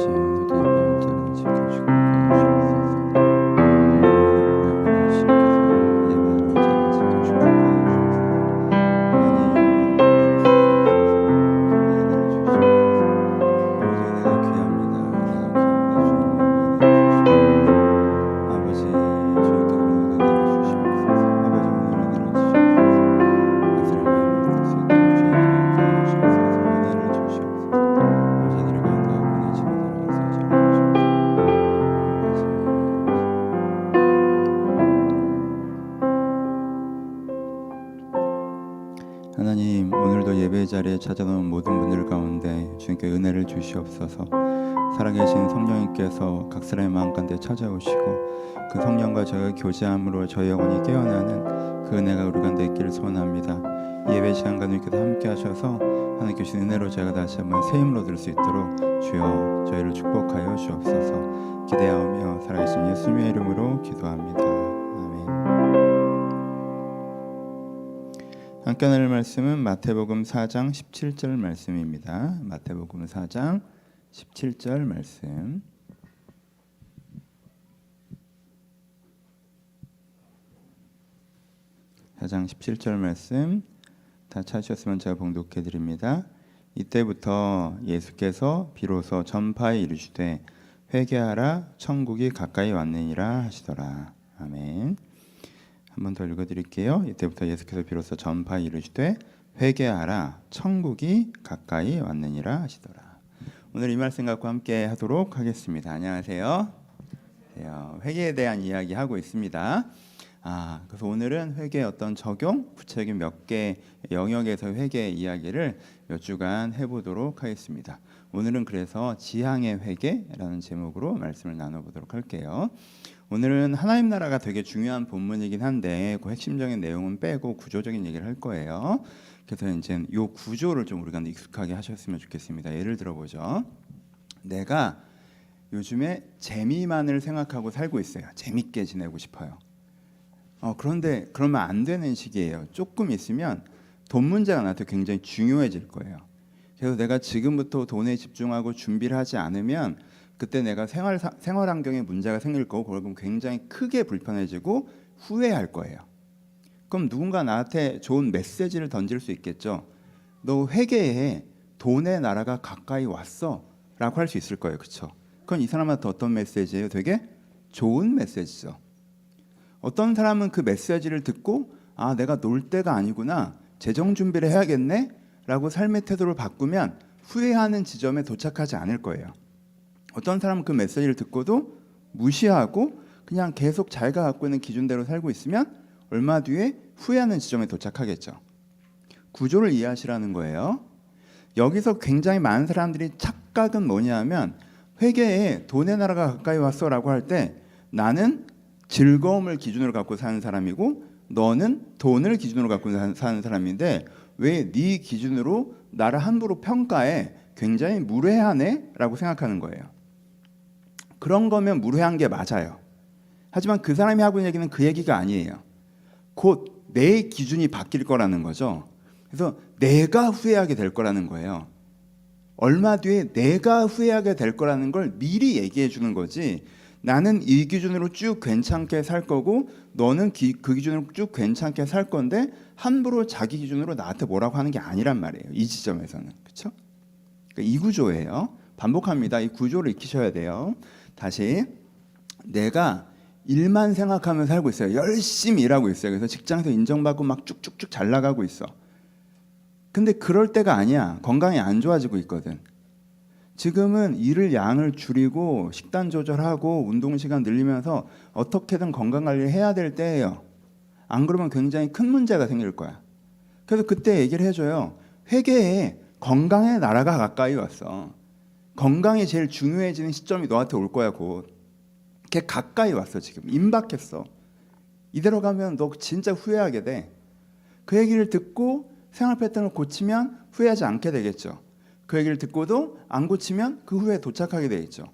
오늘도 예배 자리를 지켜주고 가주시옵소서. 예배하는 자리를 지켜주고 가주시옵소서. 아버지 내가 귀합니다. 아버지 저희에게 은혜를 내려주시옵소서. 아버지 오늘은 내려주시옵소서. 예수님 마음을 수 있도록 주의 은혜를 주시옵소서. 은혜를 주시옵소서. 아버지 이를 가운데 보내시는 일을 하시옵소서. 하나님 오늘도 예배 자리에 찾아온 모든 분들 가운데 주님께 은혜를 주시옵소서. 살아계신 성령님께서 각 사람의 마음 가운데 찾아오시고 그 성령과 저희가 교제함으로 저희 영혼이 깨어나는 그 은혜가 우리 가운데 있기를 소원합니다. 이 예배 시간과 주님께서 함께 하셔서 하나님 주신 은혜로 저희가 다시 한번 새 힘으로 들 수 있도록 주여 저희를 축복하여 주옵소서. 기대하오며 살아계신 예수님의 이름으로 기도합니다. 아멘. 함께 나눌 말씀은 마태복음 4장 17절 말씀입니다. 마태복음 4장 17절 말씀. 사장 17절 말씀 다 찾으셨으면 제가 봉독해 드립니다. 이때부터 예수께서 비로소 전파에 이르시되 회개하라 천국이 가까이 왔느니라 하시더라. 아멘. 한 번 더 읽어드릴게요. 이때부터 예수께서 비로소 전파에 이르시되 회개하라 천국이 가까이 왔느니라 하시더라. 오늘 이 말씀 갖고 함께 하도록 하겠습니다. 안녕하세요. 회개에 대한 이야기 하고 있습니다. 그래서 오늘은 회개의 어떤 적용, 구체적인 몇 개 영역에서 회개의 이야기를 몇 주간 해보도록 하겠습니다. 오늘은 그래서 지향의 회개라는 제목으로 말씀을 나눠보도록 할게요. 오늘은 하나님 나라가 되게 중요한 본문이긴 한데 그 핵심적인 내용은 빼고 구조적인 얘기를 할 거예요. 그래서 이제 이 구조를 좀 우리가 익숙하게 하셨으면 좋겠습니다. 예를 들어보죠. 내가 요즘에 재미만을 생각하고 살고 있어요. 재밌게 지내고 싶어요. 그런데 그러면 안 되는 시기예요. 조금 있으면 돈 문제가 나한테 굉장히 중요해질 거예요. 그래서 내가 지금부터 돈에 집중하고 준비를 하지 않으면 그때 내가 생활 환경에 문제가 생길 거고 그러면 굉장히 크게 불편해지고 후회할 거예요. 그럼 누군가 나한테 좋은 메시지를 던질 수 있겠죠. 너 회개해. 돈의 나라가 가까이 왔어 라고 할 수 있을 거예요. 그렇죠? 그건 이 사람한테 어떤 메시지예요? 되게 좋은 메시지죠. 어떤 사람은 그 메시지를 듣고 내가 놀 때가 아니구나. 재정 준비를 해야겠네 라고 삶의 태도를 바꾸면 후회하는 지점에 도착하지 않을 거예요. 어떤 사람은 그 메시지를 듣고도 무시하고 그냥 계속 자기가 갖고 있는 기준대로 살고 있으면 얼마 뒤에 후회하는 지점에 도착하겠죠. 구조를 이해하시라는 거예요. 여기서 굉장히 많은 사람들이 착각은 뭐냐면 회개에 돈의 나라가 가까이 왔어 라고 할 때 나는 즐거움을 기준으로 갖고 사는 사람이고 너는 돈을 기준으로 갖고 사는 사람인데 왜 네 기준으로 나를 함부로 평가해 굉장히 무례하네 라고 생각하는 거예요. 그런 거면 무례한 게 맞아요. 하지만 그 사람이 하고 있는 얘기는 그 얘기가 아니에요. 곧 내 기준이 바뀔 거라는 거죠. 그래서 내가 후회하게 될 거라는 거예요. 얼마 뒤에 내가 후회하게 될 거라는 걸 미리 얘기해 주는 거지. 나는 이 기준으로 쭉 괜찮게 살 거고 너는 그 기준으로 쭉 괜찮게 살 건데 함부로 자기 기준으로 나한테 뭐라고 하는 게 아니란 말이에요. 이 지점에서는. 그렇죠? 그러니까 이 구조예요. 반복합니다. 이 구조를 익히셔야 돼요. 다시 내가 일만 생각하며 살고 있어요. 열심히 일하고 있어요. 그래서 직장에서 인정받고 막 쭉쭉쭉 잘 나가고 있어. 근데 그럴 때가 아니야. 건강이 안 좋아지고 있거든. 지금은 일을 양을 줄이고 식단 조절하고 운동 시간 늘리면서 어떻게든 건강 관리를 해야 될 때예요. 안 그러면 굉장히 큰 문제가 생길 거야. 그래서 그때 얘기를 해줘요. 회개에 건강의 나라가 가까이 왔어. 건강이 제일 중요해지는 시점이 너한테 올 거야 곧. 걔 가까이 왔어 지금. 임박했어. 이대로 가면 너 진짜 후회하게 돼. 그 얘기를 듣고 생활 패턴을 고치면 후회하지 않게 되겠죠. 그 얘기를 듣고도 안 고치면 그 후회에 도착하게 되겠죠.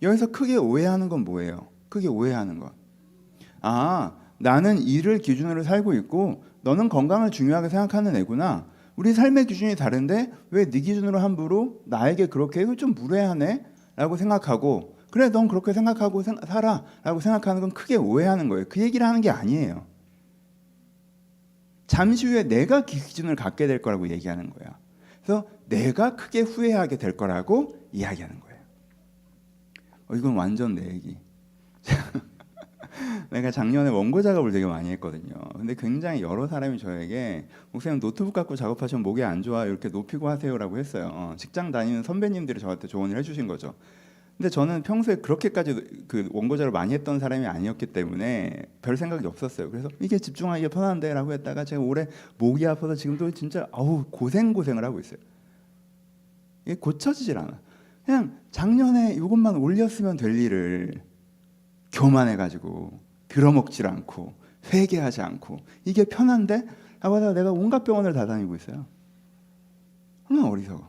여기서 크게 오해하는 건 뭐예요? 크게 오해하는 건 나는 일을 기준으로 살고 있고 너는 건강을 중요하게 생각하는 애구나. 우리 삶의 기준이 다른데 왜 네 기준으로 함부로 나에게 그렇게 이거 좀 무례하네 라고 생각하고 그래 넌 그렇게 생각하고 살아 라고 생각하는 건 크게 오해하는 거예요. 그 얘기를 하는 게 아니에요. 잠시 후에 내가 그 기준을 갖게 될 거라고 얘기하는 거예요. 그래서 내가 크게 후회하게 될 거라고 이야기하는 거예요. 이건 완전 내 얘기. 내가 작년에 원고 작업을 되게 많이 했거든요. 근데 굉장히 여러 사람이 저에게 목사님 노트북 갖고 작업하시면 목이 안 좋아 이렇게 높이고 하세요라고 했어요. 직장 다니는 선배님들이 저한테 조언을 해주신 거죠. 근데 저는 평소에 그렇게까지 그 원고 작업을 많이 했던 사람이 아니었기 때문에 별 생각이 없었어요. 그래서 이게 집중하기가 편한데라고 했다가 제가 올해 목이 아파서 지금도 진짜 고생을 하고 있어요. 이게 고쳐지질 않아. 그냥 작년에 이것만 올렸으면 될 일을 교만해가지고 들어먹질 않고 회개하지 않고 이게 편한데? 라고 하다가 내가 온갖 병원을 다 다니고 있어요. 얼마나 어리석어.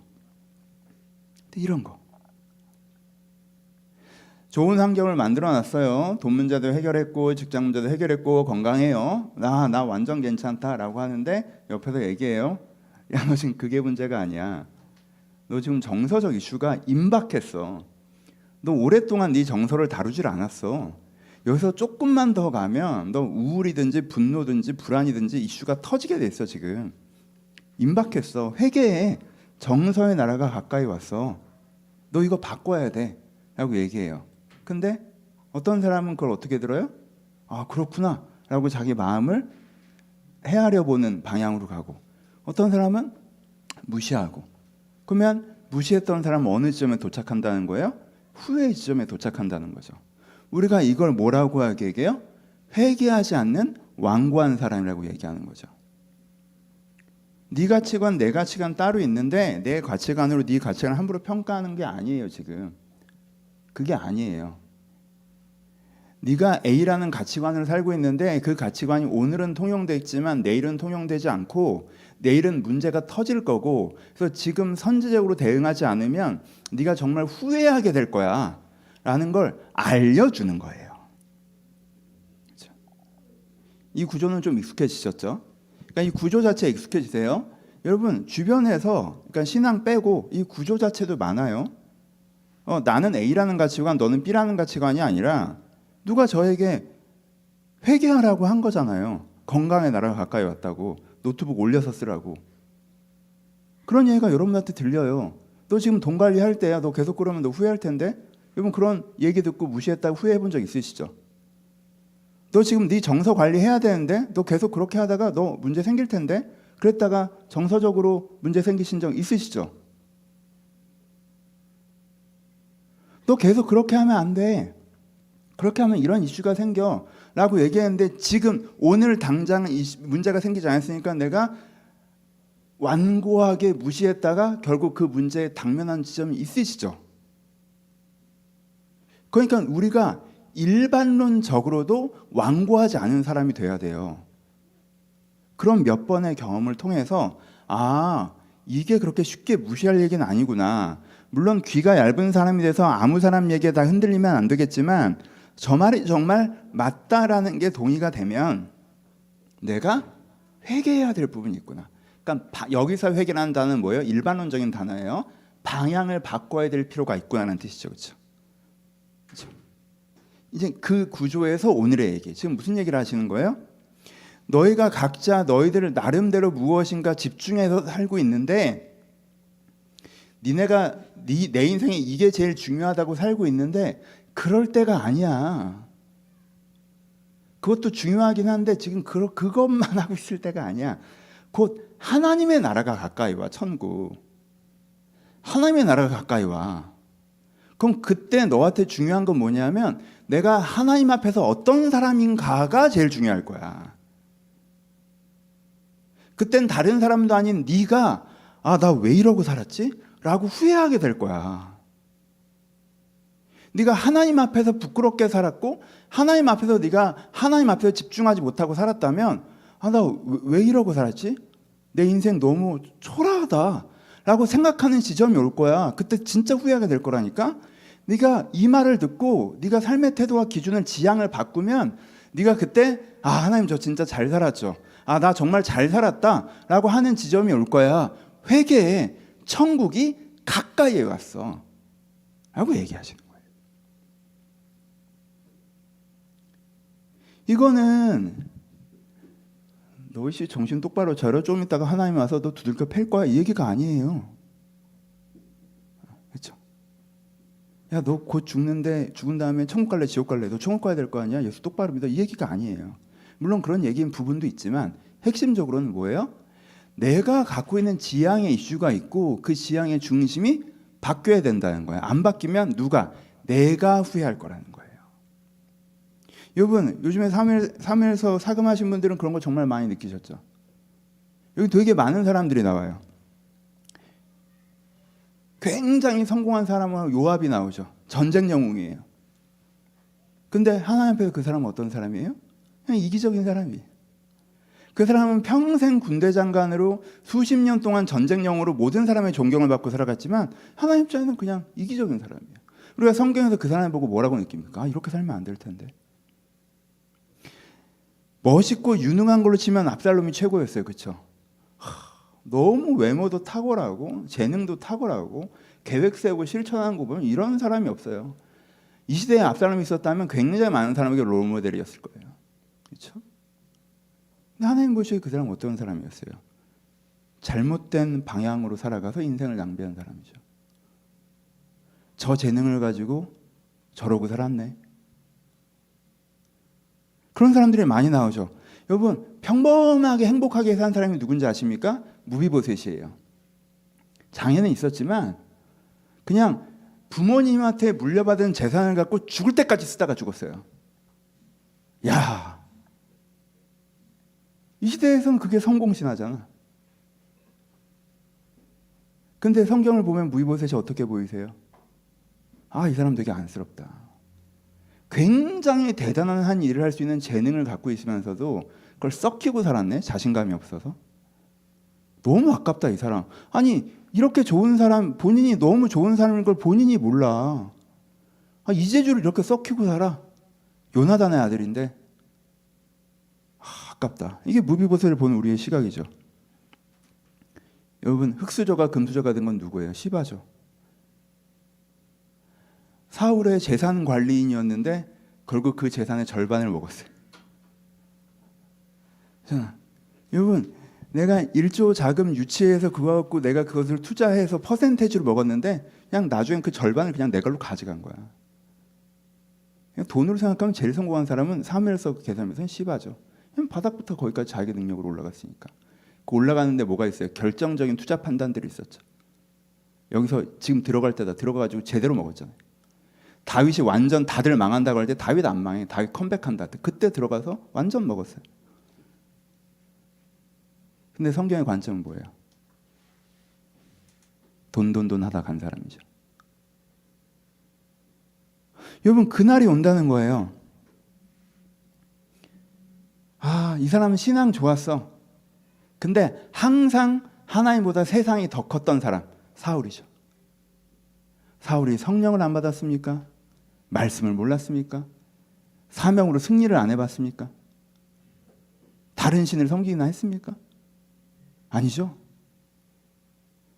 근데 이런 거 좋은 환경을 만들어놨어요. 돈 문제도 해결했고 직장 문제도 해결했고 건강해요. 나 완전 괜찮다라고 하는데 옆에서 얘기해요. 야, 너 지금 그게 문제가 아니야. 너 지금 정서적 이슈가 임박했어. 너 오랫동안 네 정서를 다루질 않았어. 여기서 조금만 더 가면 너 우울이든지 분노든지 불안이든지 이슈가 터지게 됐어. 지금 임박했어. 회개해. 정서의 나라가 가까이 왔어. 너 이거 바꿔야 돼 라고 얘기해요. 근데 어떤 사람은 그걸 어떻게 들어요? 아 그렇구나 라고 자기 마음을 헤아려 보는 방향으로 가고, 어떤 사람은 무시하고. 그러면 무시했던 사람은 어느 지점에 도착한다는 거예요? 후회의 지점에 도착한다는 거죠. 우리가 이걸 뭐라고 얘기해요? 회개하지 않는 완고한 사람이라고 얘기하는 거죠. 네 가치관 내 가치관 따로 있는데 내 가치관으로 네 가치관을 함부로 평가하는 게 아니에요. 지금 그게 아니에요. 네가 A라는 가치관을 살고 있는데 그 가치관이 오늘은 통용돼 있지만 내일은 통용되지 않고 내일은 문제가 터질 거고, 그래서 지금 선제적으로 대응하지 않으면 네가 정말 후회하게 될 거야 라는 걸 알려주는 거예요. 그렇죠? 이 구조는 좀 익숙해지셨죠? 그러니까 이 구조 자체에 익숙해지세요. 여러분 주변에서, 그러니까 신앙 빼고 이 구조 자체도 많아요. 나는 A라는 가치관, 너는 B라는 가치관이 아니라 누가 저에게 회개하라고 한 거잖아요. 건강의 나라가 가까이 왔다고, 노트북 올려서 쓰라고. 그런 얘기가 여러분한테 들려요. 너 지금 돈 관리할 때야. 너 계속 그러면 너 후회할 텐데. 여러분 그런 얘기 듣고 무시했다고 후회해 본 적 있으시죠? 너 지금 네 정서 관리해야 되는데 너 계속 그렇게 하다가 너 문제 생길 텐데, 그랬다가 정서적으로 문제 생기신 적 있으시죠? 너 계속 그렇게 하면 안 돼. 그렇게 하면 이런 이슈가 생겨 라고 얘기했는데 지금 오늘 당장 문제가 생기지 않았으니까 내가 완고하게 무시했다가 결국 그 문제에 당면한 지점이 있으시죠? 그러니까 우리가 일반론적으로도 완고하지 않은 사람이 돼야 돼요. 그런 몇 번의 경험을 통해서 이게 그렇게 쉽게 무시할 얘기는 아니구나. 물론 귀가 얇은 사람이 돼서 아무 사람 얘기에 다 흔들리면 안 되겠지만 저 말이 정말 맞다라는 게 동의가 되면 내가 회개해야 될 부분이 있구나. 그러니까 여기서 회개라는 단어는 뭐예요? 일반론적인 단어예요. 방향을 바꿔야 될 필요가 있구나라는 뜻이죠. 그렇죠? 이제 그 구조에서 오늘의 얘기, 지금 무슨 얘기를 하시는 거예요? 너희가 각자 너희들 나름대로 무엇인가 집중해서 살고 있는데 니네가 내 인생에 이게 제일 중요하다고 살고 있는데 그럴 때가 아니야. 그것도 중요하긴 한데 지금 그것만 하고 있을 때가 아니야. 곧 하나님의 나라가 가까이 와. 천국. 하나님의 나라가 가까이 와. 그럼 그때 너한테 중요한 건 뭐냐면 내가 하나님 앞에서 어떤 사람인가가 제일 중요할 거야. 그땐 다른 사람도 아닌 네가 나 왜 이러고 살았지? 라고 후회하게 될 거야. 네가 하나님 앞에서 부끄럽게 살았고 하나님 앞에서 네가 하나님 앞에서 집중하지 못하고 살았다면 나 왜 이러고 살았지? 내 인생 너무 초라하다 라고 생각하는 지점이 올 거야. 그때 진짜 후회하게 될 거라니까. 네가 이 말을 듣고 네가 삶의 태도와 기준을 지향을 바꾸면 네가 그때 하나님 저 진짜 잘 살았죠. 나 정말 잘 살았다 라고 하는 지점이 올 거야. 회개해. 천국이 가까이에 왔어. 라고 얘기하시는 거예요. 이거는 너희씨 정신 똑바로 차려. 좀 있다가 하나님 와서 너 두들겨 팰 거야. 이 얘기가 아니에요. 그렇죠? 야, 너 곧 죽는데 죽은 다음에 천국 갈래 지옥 갈래? 너 천국 가야 될 거 아니야? 예수 똑바로 믿어. 이 얘기가 아니에요. 물론 그런 얘기인 부분도 있지만 핵심적으로는 뭐예요? 내가 갖고 있는 지향의 이슈가 있고 그 지향의 중심이 바뀌어야 된다는 거예요. 안 바뀌면 누가? 내가 후회할 거라는 거예요. 여러분, 요즘에 사무엘서 사금하신 분들은 그런 거 정말 많이 느끼셨죠? 여기 되게 많은 사람들이 나와요. 굉장히 성공한 사람은 요압이 나오죠. 전쟁 영웅이에요. 근데 하나님 앞에서 그 사람은 어떤 사람이에요? 그냥 이기적인 사람이에요. 그 사람은 평생 군대 장관으로 수십 년 동안 전쟁 영웅으로 모든 사람의 존경을 받고 살아갔지만 하나님 입장에는 그냥 이기적인 사람이에요. 우리가 성경에서 그 사람을 보고 뭐라고 느낍니까? 아, 이렇게 살면 안 될 텐데. 멋있고 유능한 걸로 치면 압살롬이 최고였어요. 그렇죠? 너무 외모도 탁월하고 재능도 탁월하고 계획 세우고 실천하는 거 보면 이런 사람이 없어요. 이 시대에 압살롬이 있었다면 굉장히 많은 사람에게 롤모델이었을 거예요. 그렇죠? 근데 하나님 보시기에 그 사람은 어떤 사람이었어요? 잘못된 방향으로 살아가서 인생을 낭비한 사람이죠. 저 재능을 가지고 저러고 살았네. 그런 사람들이 많이 나오죠. 여러분, 평범하게 행복하게 산 사람이 누군지 아십니까? 무비보셋이에요. 장애는 있었지만 그냥 부모님한테 물려받은 재산을 갖고 죽을 때까지 쓰다가 죽었어요. 야, 이 시대에서는 그게 성공신화잖아. 근데 성경을 보면 무비보셋이 어떻게 보이세요? 아, 이 사람 되게 안쓰럽다. 굉장히 대단한 한 일을 할 수 있는 재능을 갖고 있으면서도 그걸 썩히고 살았네. 자신감이 없어서. 너무 아깝다, 이 사람. 아니, 이렇게 좋은 사람, 본인이 너무 좋은 사람인 걸 본인이 몰라. 아, 이재주를 이렇게 썩히고 살아. 요나단의 아들인데. 아, 아깝다. 이게 무비보셋을 보는 우리의 시각이죠. 여러분, 흙수저가 금수저가 된 건 누구예요? 시바죠. 사울의 재산 관리인이었는데 결국 그 재산의 절반을 먹었어요. 자, 여러분, 내가 1조 자금 유치해서 그거 갖고 내가 그것을 투자해서 퍼센테이지로 먹었는데 그냥 나중엔 그 절반을 그냥 내 걸로 가져간 거야. 그냥 돈으로 생각하면 제일 성공한 사람은 사무엘서 계산하면서는 시바죠. 그냥 바닥부터 거기까지 자기 능력으로 올라갔으니까. 그 올라가는데 뭐가 있어요? 결정적인 투자 판단들이 있었죠. 여기서 지금 들어갈 때다 들어가가지고 제대로 먹었잖아요. 다윗이 완전 다들 망한다고 할 때 다윗 안 망해. 다윗 컴백한다. 그때 들어가서 완전 먹었어요. 근데 성경의 관점은 뭐예요? 돈 하다 간 사람이죠. 여러분, 그날이 온다는 거예요. 아, 이 사람은 신앙 좋았어. 근데 항상 하나님보다 세상이 더 컸던 사람, 사울이죠. 사울이 성령을 안 받았습니까? 말씀을 몰랐습니까? 사명으로 승리를 안 해봤습니까? 다른 신을 섬기기나 했습니까? 아니죠.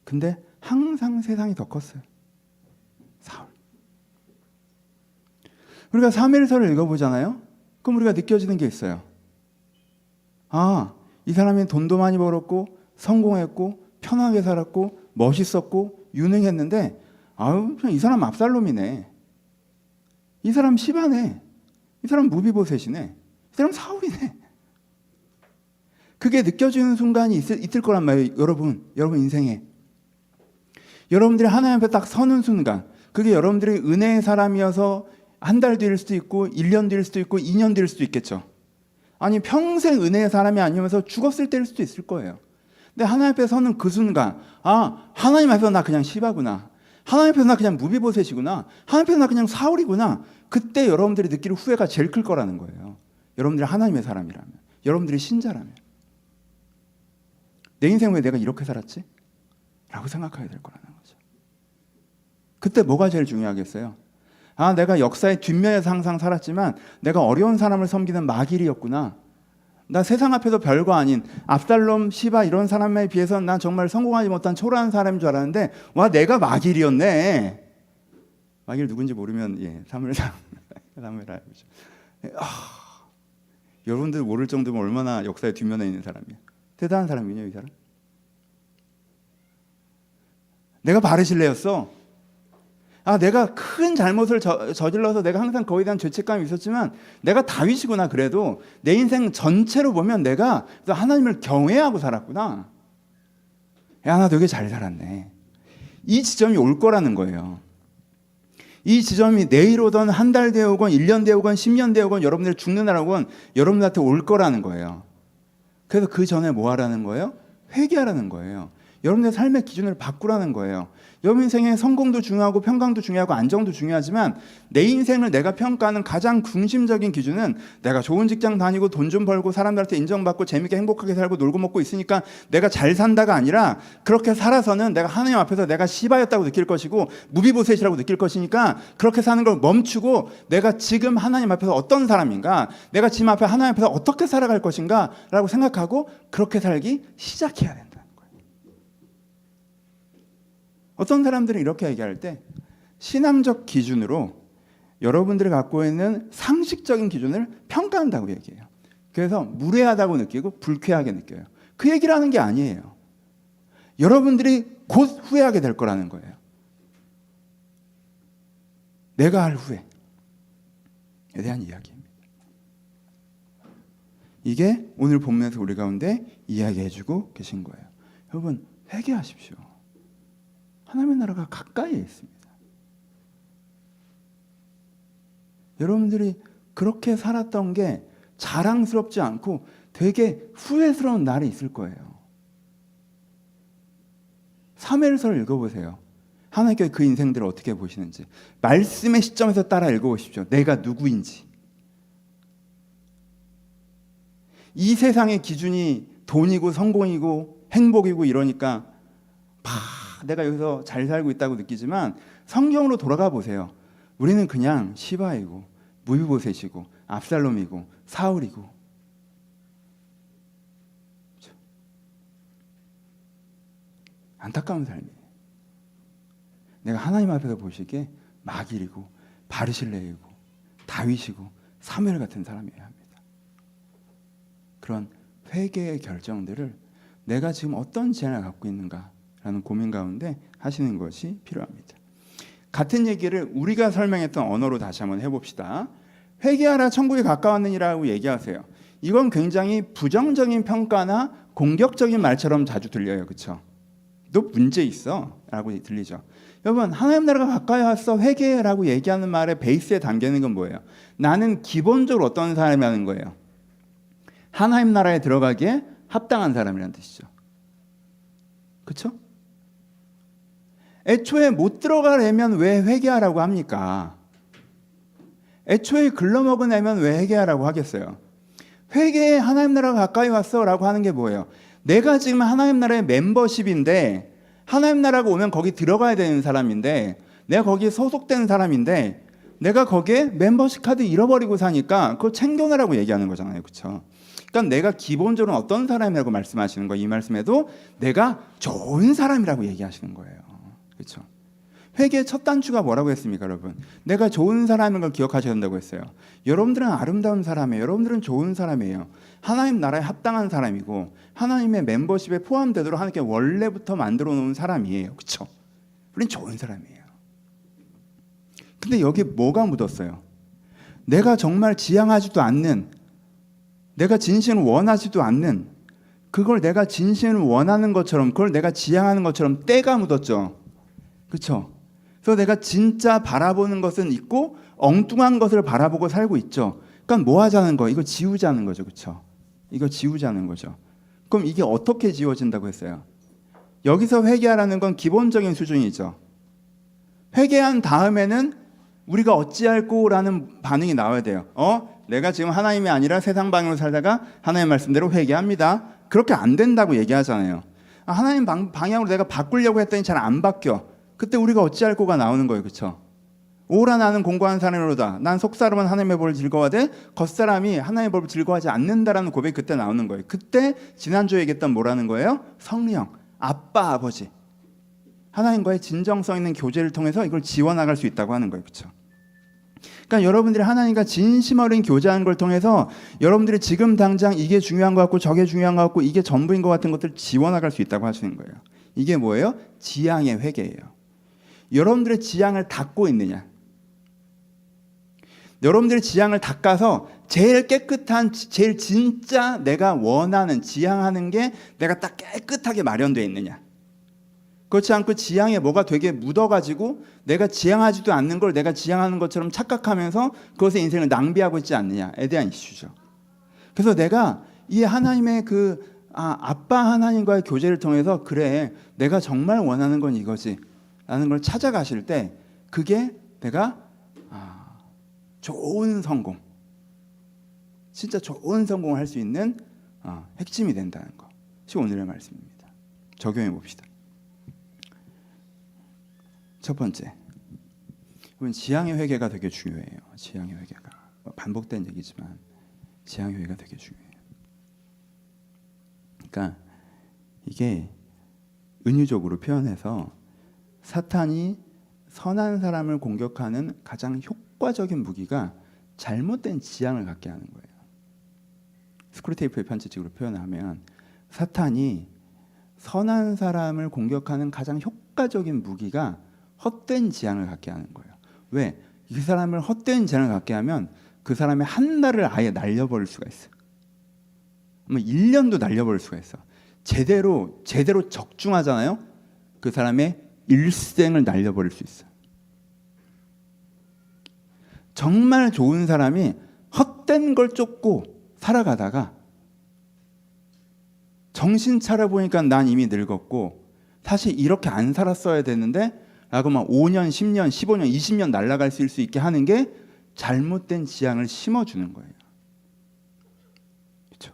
근데 항상 세상이 더 컸어요. 사울. 우리가 사무엘서를 읽어보잖아요. 그럼 우리가 느껴지는 게 있어요. 아, 이 사람이 돈도 많이 벌었고 성공했고 편하게 살았고 멋있었고 유능했는데 아유, 그냥 이 사람 압살롬이네. 이 사람 시바네. 이 사람 무비보셋이네. 이 사람 사울이네. 그게 느껴지는 순간이 있을 거란 말이에요. 여러분 인생에. 여러분들이 하나님 앞에 딱 서는 순간, 그게 여러분들이 은혜의 사람이어서 한 달 뒤일 수도 있고 1년 뒤일 수도 있고 2년 뒤일 수도 있겠죠. 아니, 평생 은혜의 사람이 아니면서 죽었을 때일 수도 있을 거예요. 근데 하나님 앞에 서는 그 순간, 아, 하나님 앞에서 나 그냥 시바구나. 하나님 앞에서 나 그냥 무비보셋이구나. 하나님 앞에서 나 그냥 사울이구나. 그때 여러분들이 느낄 후회가 제일 클 거라는 거예요. 여러분들이 하나님의 사람이라면, 여러분들이 신자라면. 내 인생 왜 내가 이렇게 살았지? 라고 생각하게 될 거라는 거죠. 그때 뭐가 제일 중요하겠어요? 아, 내가 역사의 뒷면에서 항상 살았지만 내가 어려운 사람을 섬기는 마길이었구나. 나 세상 앞에서 별거 아닌 압살롬, 시바 이런 사람에 비해서는 난 정말 성공하지 못한 초라한 사람인 줄 알았는데 와, 내가 마길이었네. 마귀를 누군지 모르면 사무엘상 사무엘 알죠. 여러분들 모를 정도면 얼마나 역사의 뒷면에 있는 사람이야. 대단한 사람이냐 이 사람. 내가 바르실레였어. 내가 큰 잘못을 저질러서 내가 항상 거기에 대한 죄책감이 있었지만 내가 다윗이구나. 그래도 내 인생 전체로 보면 내가 하나님을 경외하고 살았구나. 야, 나 되게 잘 살았네. 이 지점이 올 거라는 거예요. 이 지점이 내일 오건 한 달 뒤에 오건 1년 뒤에 오건 10년 뒤에 오건 여러분들이 죽는 날 오건 여러분들한테 올 거라는 거예요. 그래서 그 전에 뭐 하라는 거예요? 회개하라는 거예요. 여러분의 삶의 기준을 바꾸라는 거예요. 여러분 인생에 성공도 중요하고 평강도 중요하고 안정도 중요하지만 내 인생을 내가 평가하는 가장 중심적인 기준은 내가 좋은 직장 다니고 돈 좀 벌고 사람들한테 인정받고 재밌게 행복하게 살고 놀고 먹고 있으니까 내가 잘 산다가 아니라 그렇게 살아서는 내가 하나님 앞에서 내가 시바였다고 느낄 것이고 무비보셋이라고 느낄 것이니까 그렇게 사는 걸 멈추고 내가 지금 하나님 앞에서 어떤 사람인가, 내가 지금 앞에 하나님 앞에서 어떻게 살아갈 것인가 라고 생각하고 그렇게 살기 시작해야 된다. 어떤 사람들은 이렇게 얘기할 때 신앙적 기준으로 여러분들이 갖고 있는 상식적인 기준을 평가한다고 얘기해요. 그래서 무례하다고 느끼고 불쾌하게 느껴요. 그 얘기를 하는 게 아니에요. 여러분들이 곧 후회하게 될 거라는 거예요. 내가 할 후회에 대한 이야기입니다. 이게 오늘 본문에서 우리 가운데 이야기해주고 계신 거예요. 여러분 회개하십시오. 하나님의 나라가 가까이에 있습니다. 여러분들이 그렇게 살았던 게 자랑스럽지 않고 되게 후회스러운 날이 있을 거예요. 사무엘서를 읽어보세요. 하나님께서 그 인생들을 어떻게 보시는지 말씀의 시점에서 따라 읽어보십시오. 내가 누구인지. 이 세상의 기준이 돈이고 성공이고 행복이고 이러니까 내가 여기서 잘 살고 있다고 느끼지만 성경으로 돌아가 보세요. 우리는 그냥 시바이고 무비보셋이고 압살롬이고 사울이고 안타까운 삶이에요. 내가 하나님 앞에서 보시기에 마길이고 바르실레이고 다윗이고 사무엘 같은 사람이어야 합니다. 그런 회개의 결정들을 내가 지금 어떤 제한을 갖고 있는가 라는 고민 가운데 하시는 것이 필요합니다. 같은 얘기를 우리가 설명했던 언어로 다시 한번 해봅시다. 회개하라 천국이 가까웠느니라고 얘기하세요. 이건 굉장히 부정적인 평가나 공격적인 말처럼 자주 들려요. 그렇죠? 너 문제 있어 라고 들리죠. 여러분 하나님 나라가 가까이 왔어 회개라고 얘기하는 말의 베이스에 담기는 건 뭐예요? 나는 기본적으로 어떤 사람이라는 거예요? 하나님 나라에 들어가기에 합당한 사람이라는 뜻이죠. 그렇죠? 애초에 못 들어가려면 왜 회개하라고 합니까? 애초에 글러먹은 애면 왜 회개하라고 하겠어요? 회개에 하나님 나라가 가까이 왔어 라고 하는 게 뭐예요? 내가 지금 하나님 나라의 멤버십인데 하나님 나라가 오면 거기 들어가야 되는 사람인데 내가 거기에 소속된 사람인데 내가 거기에 멤버십 카드 잃어버리고 사니까 그걸 챙겨내라고 얘기하는 거잖아요. 그렇죠? 그러니까 내가 기본적으로 어떤 사람이라고 말씀하시는 거예요. 이 말씀에도 내가 좋은 사람이라고 얘기하시는 거예요. 그렇죠? 회개의 첫 단추가 뭐라고 했습니까, 여러분? 내가 좋은 사람인 걸 기억하셔야 된다고 했어요. 여러분들은 아름다운 사람이에요. 여러분들은 좋은 사람이에요. 하나님 나라에 합당한 사람이고 하나님의 멤버십에 포함되도록 하나님께 원래부터 만들어 놓은 사람이에요. 그렇죠? 우린 좋은 사람이에요. 근데 여기 뭐가 묻었어요? 내가 정말 지향하지도 않는, 내가 진심을 원하지도 않는, 그걸 내가 진심을 원하는 것처럼, 그걸 내가 지향하는 것처럼 때가 묻었죠. 그렇죠? 그래서 내가 진짜 바라보는 것은 있고 엉뚱한 것을 바라보고 살고 있죠. 그러니까 뭐 하자는 거? 이거 지우자는 거죠. 그렇죠? 이거 지우자는 거죠. 그럼 이게 어떻게 지워진다고 했어요? 여기서 회개하라는 건 기본적인 수준이죠. 회개한 다음에는 우리가 어찌할꼬라는 반응이 나와야 돼요. 내가 지금 하나님이 아니라 세상 방향으로 살다가 하나님 말씀대로 회개합니다. 그렇게 안 된다고 얘기하잖아요. 하나님 방향으로 내가 바꾸려고 했더니 잘 안 바뀌어. 그때 우리가 어찌할꼬가 나오는 거예요. 그렇죠? 오라 나는 공고한 사람이로다. 난 속사람은 하나님의 법을 즐거워하되 겉사람이 하나님의 법을 즐거워하지 않는다라는 고백이 그때 나오는 거예요. 그때 지난주에 얘기했던 뭐라는 거예요? 성령, 아빠, 아버지. 하나님과의 진정성 있는 교제를 통해서 이걸 지워나갈 수 있다고 하는 거예요. 그렇죠? 그러니까 여러분들이 하나님과 진심 어린 교제하는 걸 통해서 여러분들이 지금 당장 이게 중요한 것 같고 저게 중요한 것 같고 이게 전부인 것 같은 것들을 지워나갈 수 있다고 하시는 거예요. 이게 뭐예요? 지향의 회개예요. 여러분들의 지향을 닦고 있느냐, 여러분들의 지향을 닦아서 제일 깨끗한, 제일 진짜 내가 원하는, 지향하는 게 내가 딱 깨끗하게 마련되어 있느냐, 그렇지 않고 지향에 뭐가 되게 묻어가지고 내가 지향하지도 않는 걸 내가 지향하는 것처럼 착각하면서 그것에 인생을 낭비하고 있지 않느냐에 대한 이슈죠. 그래서 내가 이 하나님의 아빠 하나님과의 교제를 통해서 그래 내가 정말 원하는 건 이거지 라는 걸 찾아가실 때 그게 내가 좋은 성공, 진짜 좋은 성공을 할 수 있는 핵심이 된다는 것이 오늘의 말씀입니다. 적용해 봅시다. 첫 번째, 지향의 회개가 되게 중요해요. 지향의 회개가 반복된 얘기지만 지향의 회개가 되게 중요해요. 그러니까 이게 은유적으로 표현해서 사탄이 선한 사람을 공격하는 가장 효과적인 무기가 잘못된 지향을 갖게 하는 거예요. 스크루테이프의 편지식으로 표현하면 사탄이 선한 사람을 공격하는 가장 효과적인 무기가 헛된 지향을 갖게 하는 거예요. 왜? 이 사람을 헛된 지향을 갖게 하면 그 사람의 한 날을 아예 날려버릴 수가 있어요. 1년도 날려버릴 수가 있어. 제대로 적중하잖아요. 그 사람의 일생을 날려버릴 수 있어요. 정말 좋은 사람이 헛된 걸 쫓고 살아가다가 정신 차려보니까 난 이미 늙었고 사실 이렇게 안 살았어야 되는데 라고 막 5년, 10년, 15년, 20년 날아갈 수 있게 하는 게 잘못된 지향을 심어주는 거예요. 그렇죠?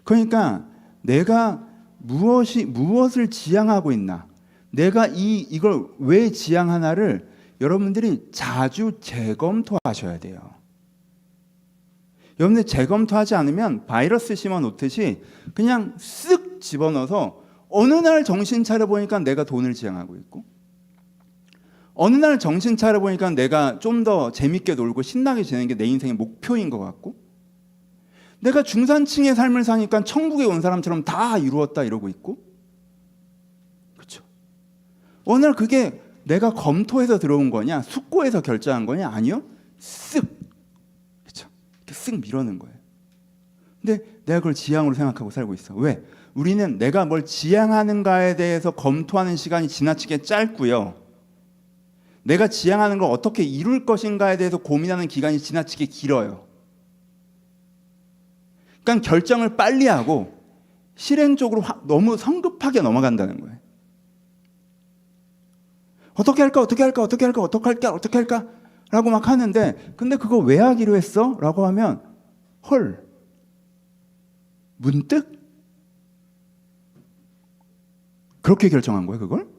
그러니까 내가 무엇을 지향하고 있나, 내가 이걸 왜 지향하나를 여러분들이 자주 재검토하셔야 돼요. 여러분들 재검토하지 않으면 바이러스 심어 놓듯이 그냥 쓱 집어넣어서 어느 날 정신 차려보니까 내가 돈을 지향하고 있고, 어느 날 정신 차려보니까 내가 좀 더 재밌게 놀고 신나게 지내는 게 내 인생의 목표인 것 같고, 내가 중산층의 삶을 사니까 천국에 온 사람처럼 다 이루었다 이러고 있고, 그렇죠? 어느 날 그게 내가 검토해서 들어온 거냐, 숙고해서 결정한 거냐? 아니요, 쓱, 그렇죠? 이렇게 쓱 밀어넣은 거예요. 근데 내가 그걸 지향으로 생각하고 살고 있어. 왜? 우리는 내가 뭘 지향하는가에 대해서 검토하는 시간이 지나치게 짧고요, 내가 지향하는 걸 어떻게 이룰 것인가에 대해서 고민하는 기간이 지나치게 길어요. 그러니까 결정을 빨리 하고 실행 쪽으로 너무 성급하게 넘어간다는 거예요. 어떻게 할까 라고 막 하는데, 근데 그거 왜 하기로 했어? 라고 하면 헐, 문득 그렇게 결정한 거예요, 그걸?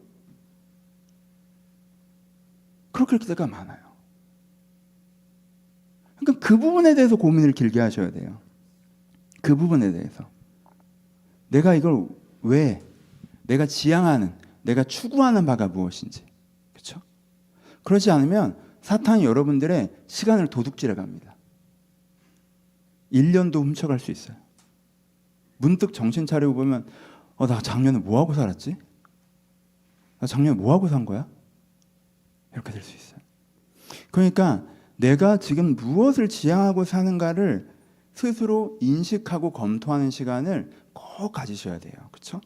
그렇게 할 때가 많아요. 그러니까 그 부분에 대해서 고민을 길게 하셔야 돼요. 그 부분에 대해서 내가 이걸 왜, 내가 지향하는, 내가 추구하는 바가 무엇인지, 그렇죠? 그러지 않으면 사탄이 여러분들의 시간을 도둑질해 갑니다. 1년도 훔쳐갈 수 있어요. 문득 정신 차리고 보면 나 작년에 뭐 하고 살았지? 나 작년에 뭐 하고 산 거야? 이렇게 될 수 있어요. 그러니까 내가 지금 무엇을 지향하고 사는가를 스스로 인식하고 검토하는 시간을 꼭 가지셔야 돼요. 그렇죠?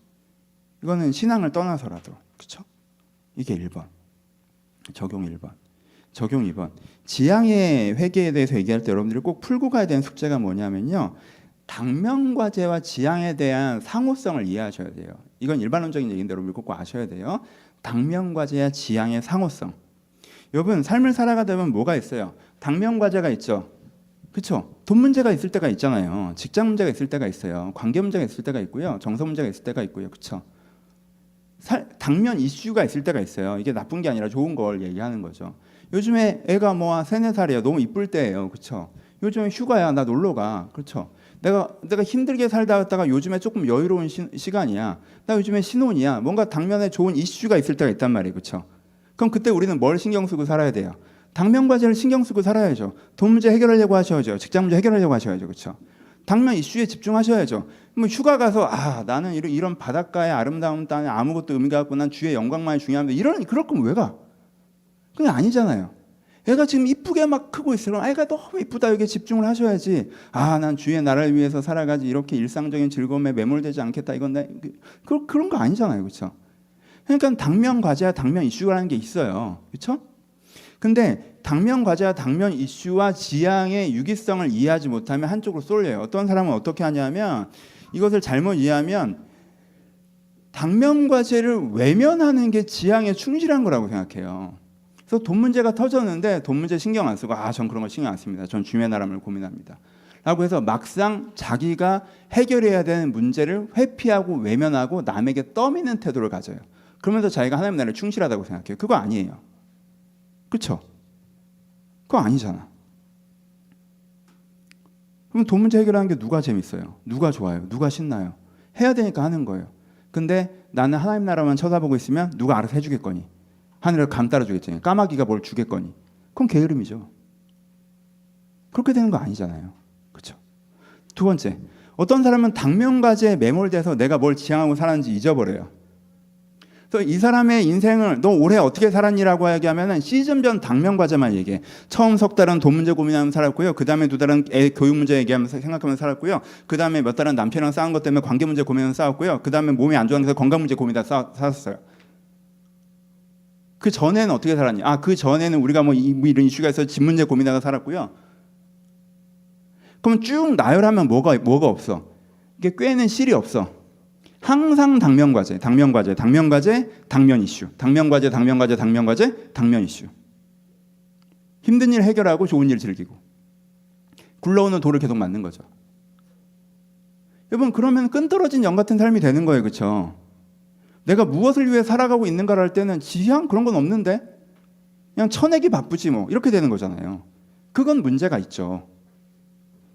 이거는 신앙을 떠나서라도, 그렇죠? 이게 1번. 적용 1번. 적용 2번. 지향의 회개에 대해서 얘기할 때 여러분들이 꼭 풀고 가야 되는 숙제가 뭐냐면요, 당면과제와 지향에 대한 상호성을 이해하셔야 돼요. 이건 일반론적인 얘기인데 여러분들 꼭 아셔야 돼요. 당면과제와 지향의 상호성. 여러분 삶을 살아가다 보면 뭐가 있어요? 당면과제가 있죠. 그렇죠? 돈 문제가 있을 때가 있잖아요. 직장 문제가 있을 때가 있어요. 관계 문제가 있을 때가 있고요. 정서 문제가 있을 때가 있고요. 그렇죠? 당면 이슈가 있을 때가 있어요. 이게 나쁜 게 아니라 좋은 걸 얘기하는 거죠. 요즘에 애가 3, 4살이야. 너무 이쁠 때예요. 그렇죠? 요즘에 휴가야. 나 놀러 가. 그렇죠? 내가 힘들게 살다 왔다가 요즘에 조금 여유로운 시간이야. 나 요즘에 신혼이야. 뭔가 당면에 좋은 이슈가 있을 때가 있단 말이에요. 그렇죠? 그럼 그때 우리는 뭘 신경 쓰고 살아야 돼요? 당면 과제를 신경 쓰고 살아야죠. 돈 문제 해결하려고 하셔야죠. 직장 문제 해결하려고 하셔야죠. 그렇죠? 당면 이슈에 집중하셔야죠. 뭐 휴가 가서 나는 이런 바닷가의 아름다운 땅에 아무것도 의미가 없고 난 주의 영광만이 중요한데 그럴 거면 왜 가? 그게 아니잖아요. 애가 지금 이쁘게 막 크고 있어요. 애가 너무 이쁘다. 여기에 집중을 하셔야지. 난 주의 나라를 위해서 살아가지. 이렇게 일상적인 즐거움에 매몰되지 않겠다. 이건 그런 거 아니잖아요. 그렇죠? 그러니까 당면 과제와 당면 이슈라는 게 있어요. 그렇죠? 근데 당면 과제와 당면 이슈와 지향의 유기성을 이해하지 못하면 한쪽으로 쏠려요. 어떤 사람은 어떻게 하냐면 이것을 잘못 이해하면 당면 과제를 외면하는 게 지향에 충실한 거라고 생각해요. 그래서 돈 문제가 터졌는데 돈 문제 신경 안 쓰고 전 그런 거 신경 안 씁니다. 전 주의 나라를 고민합니다. 라고 해서 막상 자기가 해결해야 되는 문제를 회피하고 외면하고 남에게 떠미는 태도를 가져요. 그러면서 자기가 하나님 나라에 충실하다고 생각해요. 그거 아니에요. 그렇죠? 그거 아니잖아. 그럼 돈 문제 해결하는 게 누가 재밌어요? 누가 좋아요? 누가 신나요? 해야 되니까 하는 거예요. 근데 나는 하나님 나라만 쳐다보고 있으면 누가 알아서 해주겠거니. 하늘을 감 따라주겠지. 까마귀가 뭘 주겠거니. 그건 게으름이죠. 그렇게 되는 거 아니잖아요. 그렇죠? 두 번째, 어떤 사람은 당면 과제에 매몰돼서 내가 뭘 지향하고 살았는지 잊어버려요. 그래서 이 사람의 인생을 너 올해 어떻게 살았니라고 얘기하면은 시즌별 당면 과제만 얘기해. 처음 석 달은 돈 문제 고민하면서 살았고요. 그 다음에 두 달은 애 교육 문제 얘기하면서 생각하면서 살았고요. 그 다음에 몇 달은 남편이랑 싸운 것 때문에 관계 문제 고민하면서 싸웠고요. 그 다음에 몸이 안 좋아서 건강 문제 고민하다 살았어요. 그 전에는 어떻게 살았니? 그 전에는 우리가 뭐 이런 이슈가 있어서 집 문제 고민하다 살았고요. 그럼 쭉 나열하면 뭐가 없어? 이게 꿰는 실이 없어. 항상 당면 과제, 당면 과제, 당면 과제, 당면 이슈, 당면 과제, 당면 과제, 당면 과제, 당면 이슈. 힘든 일 해결하고 좋은 일 즐기고 굴러오는 돌을 계속 맞는 거죠. 여러분 그러면 끈떨어진 영 같은 삶이 되는 거예요, 그렇죠? 내가 무엇을 위해 살아가고 있는가를 할 때는 지향 그런 건 없는데 그냥 쳐내기 바쁘지 뭐 이렇게 되는 거잖아요. 그건 문제가 있죠.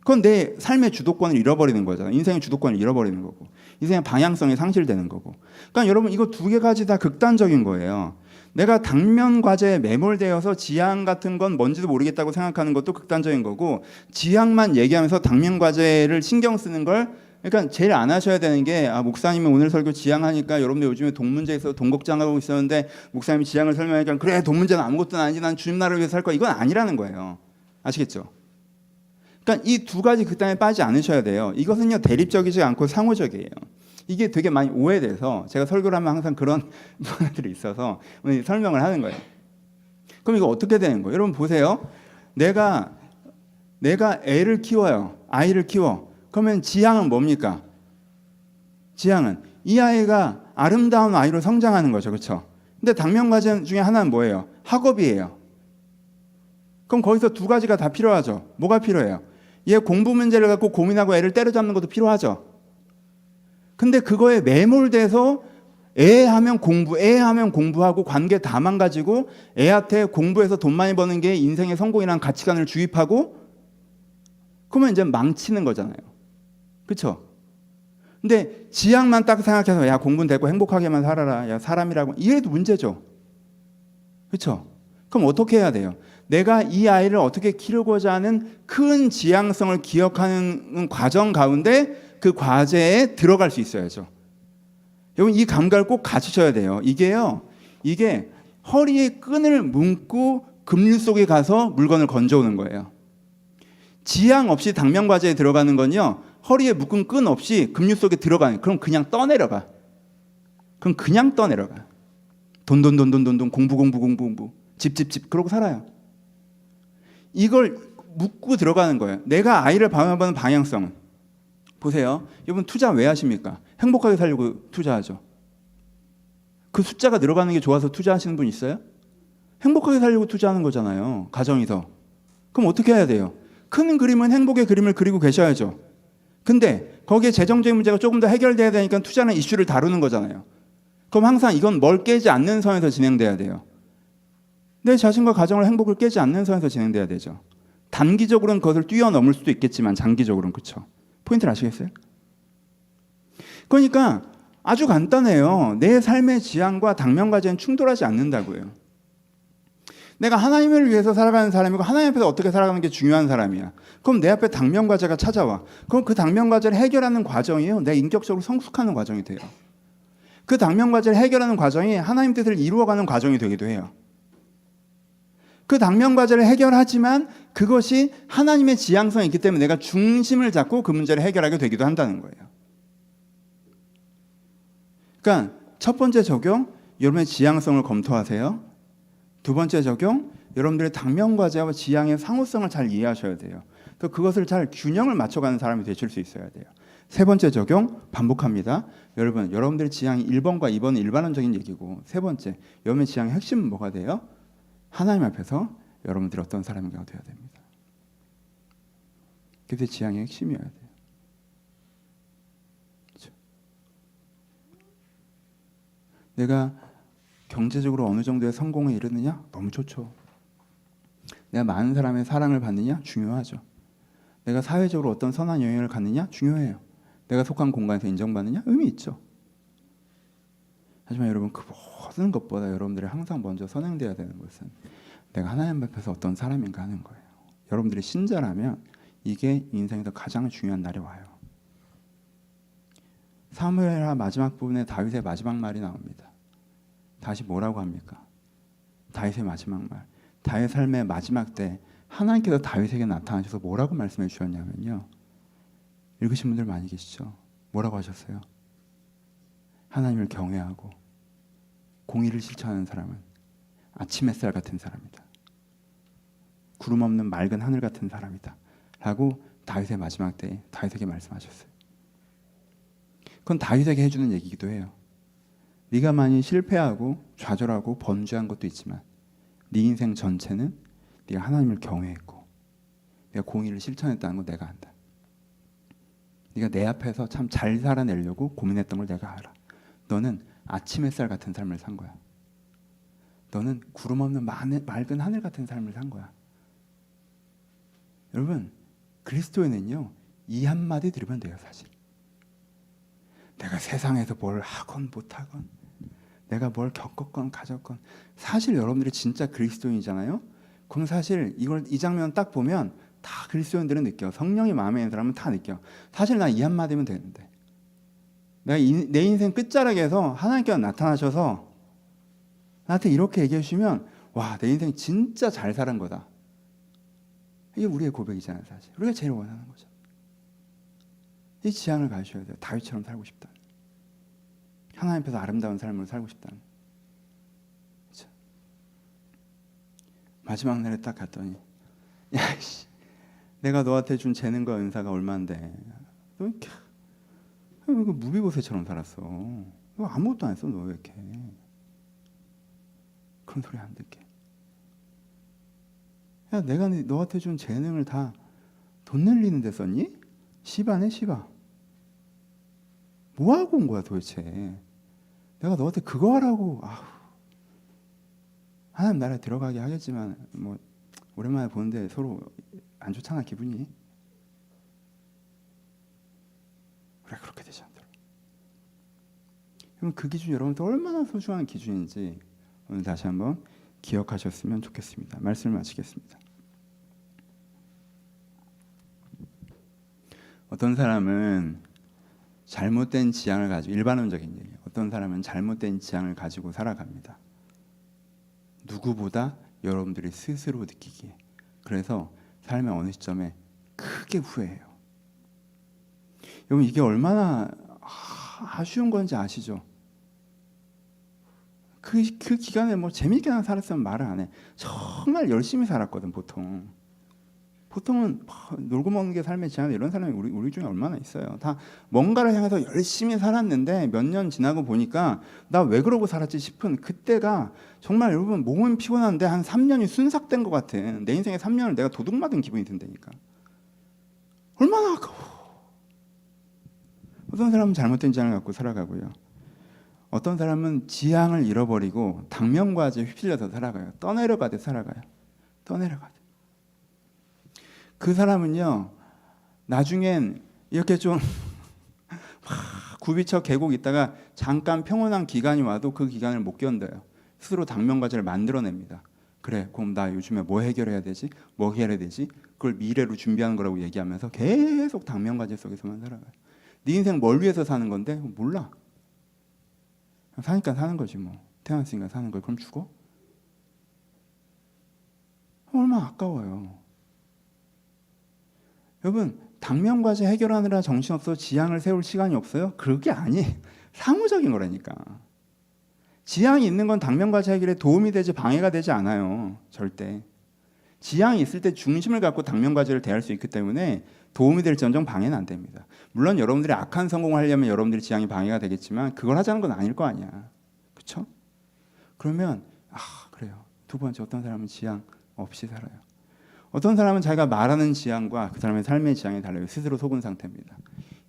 그건 내 삶의 주도권을 잃어버리는 거잖아요. 인생의 주도권을 잃어버리는 거고 인생의 방향성이 상실되는 거고. 그러니까 여러분 이거 두 개까지 다 극단적인 거예요. 내가 당면 과제에 매몰되어서 지향 같은 건 뭔지도 모르겠다고 생각하는 것도 극단적인 거고 지향만 얘기하면서 당면 과제를 신경 쓰는 걸 그러니까 제일 안 하셔야 되는 게 목사님이 오늘 설교 지향하니까 여러분들 요즘에 돈 문제에 있어서 돈 걱정하고 있었는데 목사님이 지향을 설명하니까 그래 돈 문제는 아무것도 아니지 난 주님 나라를 위해서 살 거야. 이건 아니라는 거예요. 아시겠죠? 그러니까 이 두 가지 극단에 빠지지 않으셔야 돼요. 이것은요 대립적이지 않고 상호적이에요. 이게 되게 많이 오해돼서 제가 설교를 하면 항상 그런 부분들이 있어서 오늘 설명을 하는 거예요. 그럼 이거 어떻게 되는 거예요? 여러분 보세요. 내가 애를 키워요. 아이를 키워. 그러면 지향은 뭡니까? 지향은 이 아이가 아름다운 아이로 성장하는 거죠. 그렇죠? 근데 당면 과제 중에 하나는 뭐예요? 학업이에요. 그럼 거기서 두 가지가 다 필요하죠. 뭐가 필요해요? 얘 공부 문제를 갖고 고민하고 애를 때려잡는 것도 필요하죠. 근데 그거에 매몰돼서 애 하면 공부하고 관계 다 망가지고 애한테 공부해서 돈 많이 버는 게 인생의 성공이라는 가치관을 주입하고 그러면 이제 망치는 거잖아요. 그렇죠? 근데 지향만 딱 생각해서 야 공부는 되고 행복하게만 살아라. 야 사람이라고 이래도 문제죠. 그렇죠? 그럼 어떻게 해야 돼요? 내가 이 아이를 어떻게 키우고자 하는 큰 지향성을 기억하는 과정 가운데 그 과제에 들어갈 수 있어야죠. 여러분 이 감각을 꼭 갖추셔야 돼요. 이게 허리에 끈을 묶고 급류 속에 가서 물건을 건져오는 거예요. 지향 없이 당면 과제에 들어가는 건요. 허리에 묶은 끈 없이 급류 속에 들어가는 그럼 그냥 떠내려가. 돈 공부 집 그러고 살아요. 이걸 묻고 들어가는 거예요. 내가 아이를 바라보는 방향성은 보세요. 여러분 투자 왜 하십니까? 행복하게 살려고 투자하죠. 그 숫자가 늘어가는 게 좋아서 투자하시는 분 있어요? 행복하게 살려고 투자하는 거잖아요. 가정에서. 그럼 어떻게 해야 돼요? 큰 그림은 행복의 그림을 그리고 계셔야죠. 근데 거기에 재정적인 문제가 조금 더 해결돼야 되니까 투자는 이슈를 다루는 거잖아요. 그럼 항상 이건 뭘 깨지 않는 선에서 진행돼야 돼요. 내 자신과 가정을 행복을 깨지 않는 선에서 진행돼야 되죠. 단기적으로는 그것을 뛰어넘을 수도 있겠지만 장기적으로는 그렇죠. 포인트를 아시겠어요? 그러니까 아주 간단해요. 내 삶의 지향과 당면과제는 충돌하지 않는다고요. 내가 하나님을 위해서 살아가는 사람이고 하나님 앞에서 어떻게 살아가는 게 중요한 사람이야. 그럼 내 앞에 당면과제가 찾아와. 그럼 그 당면과제를 해결하는 과정이요, 내가 인격적으로 성숙하는 과정이 돼요. 그 당면과제를 해결하는 과정이 하나님 뜻을 이루어가는 과정이 되기도 해요. 그 당면과제를 해결하지만 그것이 하나님의 지향성이 있기 때문에 내가 중심을 잡고 그 문제를 해결하게 되기도 한다는 거예요. 그러니까 첫 번째 적용, 여러분의 지향성을 검토하세요. 두 번째 적용, 여러분들의 당면과제와 지향의 상호성을 잘 이해하셔야 돼요. 또 그것을 잘 균형을 맞춰가는 사람이 되실 수 있어야 돼요. 세 번째 적용, 반복합니다. 여러분들의 지향이 1번과 2번은 일반론적인 얘기고, 세 번째, 여러분의 지향의 핵심은 뭐가 돼요? 하나님 앞에서 여러분들이 어떤 사람인가 되어야 됩니다. 그게 지향의 핵심이어야 돼요. 그렇죠? 내가 경제적으로 어느 정도의 성공에 이르느냐? 너무 좋죠. 내가 많은 사람의 사랑을 받느냐? 중요하죠. 내가 사회적으로 어떤 선한 영향을 갖느냐? 중요해요. 내가 속한 공간에서 인정받느냐? 의미 있죠. 하지만 여러분, 그 모든 것보다 여러분들이 항상 먼저 선행되어야 되는 것은 내가 하나님 앞에서 어떤 사람인가 하는 거예요. 여러분들이 신자라면 이게 인생에서 가장 중요한 날이 와요. 사무엘하 마지막 부분에 다윗의 마지막 말이 나옵니다. 다시 뭐라고 합니까? 다윗의 마지막 말. 다윗의 삶의 마지막 때 하나님께서 다윗에게 나타나셔서 뭐라고 말씀해 주셨냐면요. 읽으신 분들 많이 계시죠? 뭐라고 하셨어요? 하나님을 경외하고 공의를 실천하는 사람은 아침 햇살 같은 사람이다. 구름 없는 맑은 하늘 같은 사람이다. 라고 다윗의 마지막 때에 다윗에게 말씀하셨어요. 그건 다윗에게 해주는 얘기이기도 해요. 네가 많이 실패하고 좌절하고 번주한 것도 있지만 네 인생 전체는 네가 하나님을 경외했고 네가 공의를 실천했다는 걸 내가 안다. 네가 내 앞에서 참 잘 살아내려고 고민했던 걸 내가 알아. 너는 아침 햇살 같은 삶을 산 거야. 너는 구름 없는 맑은 하늘 같은 삶을 산 거야. 여러분, 그리스도인은요, 이 한마디 들으면 돼요. 사실 내가 세상에서 뭘 하건 못하건 내가 뭘 겪었건 가졌건, 사실 여러분들이 진짜 그리스도인이잖아요. 그럼 사실 이 장면 딱 보면 다 그리스도인들은 느껴. 성령이 마음에 있는 사람은 다 느껴. 사실 나 이 한마디면 되는데, 내가 내 인생 끝자락에서 하나님께서 나타나셔서 나한테 이렇게 얘기해 주시면, 와, 내 인생 진짜 잘 살은 거다. 이게 우리의 고백이잖아요. 사실 우리가 제일 원하는 거죠. 이 지향을 가셔야 돼요. 다윗처럼 살고 싶다. 하나님 앞에서 아름다운 삶을 살고 싶다는. 그렇죠? 마지막 날에 딱 갔더니, 야, 씨, 내가 너한테 준 재능과 은사가 얼마인데 너 이렇게 무비보새처럼 살았어. 너 아무것도 안 했어. 너 왜 이렇게 그런 소리 안 듣게. 야, 내가 너한테 준 재능을 다 돈 늘리는 데 썼니? 시바네, 시바. 뭐 하고 온 거야 도대체? 내가 너한테 그거 하라고. 아우. 하나님 나라에 들어가게 하겠지만 뭐 오랜만에 보는데 서로 안 좋잖아 기분이. 그래, 그렇게 되지 않도록. 그럼 그 기준이 여러분한테 얼마나 소중한 기준인지 오늘 다시 한번 기억하셨으면 좋겠습니다. 말씀을 마치겠습니다. 어떤 사람은 잘못된 지향을 가지고, 일반론적인 얘기예요. 어떤 사람은 잘못된 지향을 가지고 살아갑니다. 누구보다 여러분들이 스스로 느끼기에. 그래서 삶의 어느 시점에 크게 후회해요. 여러분, 이게 얼마나 아쉬운 건지 아시죠? 그 기간에 뭐 재밌게나 살았으면 말을 안 해. 정말 열심히 살았거든. 보통은 놀고 먹는 게 삶의 지향, 이런 사람이 우리 중에 얼마나 있어요. 다 뭔가를 향해서 열심히 살았는데 몇 년 지나고 보니까 나 왜 그러고 살았지 싶은 그때가 정말, 여러분, 몸은 피곤한데 한 3년이 순삭된 것 같은, 내 인생의 3년을 내가 도둑 맞은 기분이 든다니까. 얼마나 아까워. 어떤 사람은 잘못된 지향을 갖고 살아가고요. 어떤 사람은 지향을 잃어버리고 당면과제에 휩쓸려서 살아가요. 떠내려가듯 살아가요. 떠내려가듯. 그 사람은요, 나중엔 이렇게 좀 굽이쳐 계곡 있다가 잠깐 평온한 기간이 와도 그 기간을 못 견뎌요. 스스로 당면과제를 만들어냅니다. 그래, 그럼 나 요즘에 뭐 해결해야 되지? 뭐 해결해야 되지? 그걸 미래로 준비하는 거라고 얘기하면서 계속 당면과제 속에서만 살아가요. 네 인생 뭘 위해서 사는 건데? 몰라. 사니까 사는 거지 뭐. 태어났으니까 사는 거야. 그럼 죽어? 얼마나 아까워요. 여러분, 당면과제 해결하느라 정신없어 지향을 세울 시간이 없어요? 그게 아니. 상호적인 거라니까. 지향이 있는 건 당면과제 해결에 도움이 되지 방해가 되지 않아요. 절대. 지향이 있을 때 중심을 갖고 당면과제를 대할 수 있기 때문에 도움이 될지언정 방해는 안 됩니다. 물론 여러분들이 악한 성공을 하려면 여러분들이 지향이 방해가 되겠지만 그걸 하자는 건 아닐 거 아니야. 그렇죠? 그러면 그래요. 두 번째, 어떤 사람은 지향 없이 살아요. 어떤 사람은 자기가 말하는 지향과 그 사람의 삶의 지향이 달라요. 스스로 속은 상태입니다.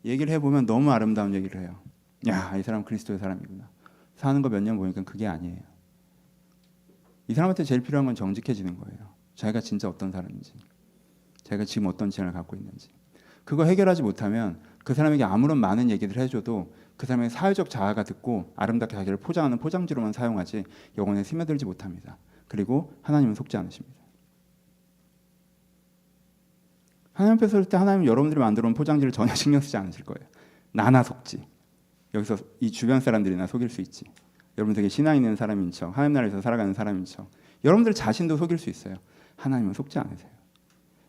얘기를 해보면 너무 아름다운 얘기를 해요. 야, 이 사람 그리스도의 사람이구나. 사는 거 몇 년 보니까 그게 아니에요. 이 사람한테 제일 필요한 건 정직해지는 거예요. 자기가 진짜 어떤 사람인지, 자기가 지금 어떤 지향을 갖고 있는지. 그거 해결하지 못하면 그 사람에게 아무런 많은 얘기를 해줘도 그 사람의 사회적 자아가 듣고 아름답게 자기를 포장하는 포장지로만 사용하지 영혼에 스며들지 못합니다. 그리고 하나님은 속지 않으십니다. 하나님 앞에 설 때 하나님은 여러분들이 만들어 온 포장지를 전혀 신경 쓰지 않으실 거예요. 나나 속지. 여기서 이 주변 사람들이나 속일 수 있지. 여러분 되게 신앙 있는 사람인 척, 하나님 나라에서 살아가는 사람인 척. 여러분들 자신도 속일 수 있어요. 하나님은 속지 않으세요.